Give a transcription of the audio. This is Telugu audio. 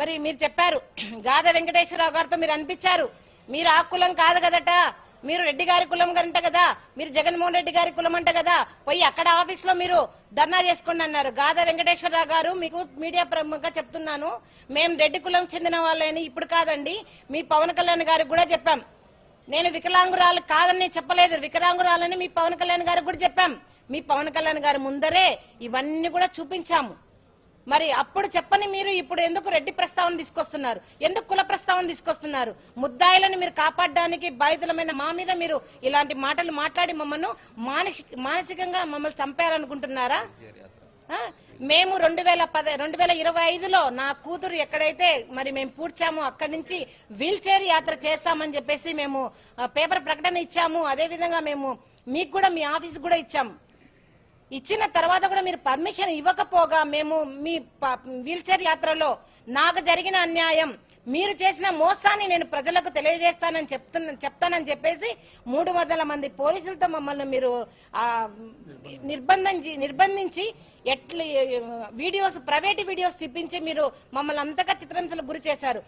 మరి మీరు చెప్పారు గాద వెంకటేశ్వరరావు గారితో మీరు అనిపించారు మీరు ఆ కులం కాదు కదట, మీరు రెడ్డి గారి కులం గంట కదా, మీరు జగన్మోహన్ రెడ్డి గారి కులం అంట కదా, పోయి అక్కడ ఆఫీస్ లో మీరు ధర్నా చేసుకోండి అన్నారు. గాద వెంకటేశ్వరరావు గారు మీకు మీడియా ప్రముఖంగా చెప్తున్నాను, మేము రెడ్డి కులం చెందిన వాళ్ళని ఇప్పుడు కాదండి, మీ పవన్ కళ్యాణ్ గారికి కూడా చెప్పాం. నేను వికలాంగురాలు కాదని చెప్పలేదు, వికలాంగురాలని మీ పవన్ కళ్యాణ్ గారికి కూడా చెప్పాం. మీ పవన్ కళ్యాణ్ గారి ముందరే ఇవన్నీ కూడా చూపించాము. మరి అప్పుడు చెప్పని మీరు ఇప్పుడు ఎందుకు రెడ్డి ప్రస్తావన తీసుకొస్తున్నారు, ఎందుకు కుల ప్రస్తావన తీసుకొస్తున్నారు? ముద్దాయిలను మీరు కాపాడడానికి బాధితులమైన మా మీద మీరు ఇలాంటి మాటలు మాట్లాడి మమ్మల్ని మానసికంగా మమ్మల్ని చంపారనుకుంటున్నారా? మేము 2025లో నా కూతురు ఎక్కడైతే మరి మేము పూడ్చామో అక్కడి నుంచి వీల్ చైర్ యాత్ర చేస్తామని చెప్పేసి మేము పేపర్ ప్రకటన ఇచ్చాము. అదేవిధంగా మేము మీకు కూడా మీ ఆఫీస్ కూడా ఇచ్చాము. ఇచ్చిన తర్వాత కూడా మీరు పర్మిషన్ ఇవ్వకపోగా మేము మీ వీల్ చైర్ యాత్రలో నాకు జరిగిన అన్యాయం, మీరు చేసిన మోసాన్ని నేను ప్రజలకు తెలియజేస్తానని చెప్తానని చెప్పేసి 300 మంది పోలీసులతో మమ్మల్ని మీరు నిర్బంధించి ఎట్లా వీడియోస్ ప్రైవేట్ వీడియోస్ తిప్పించి మీరు మమ్మల్ని అంతగా చిత్రహింసలకు గురి చేశారు.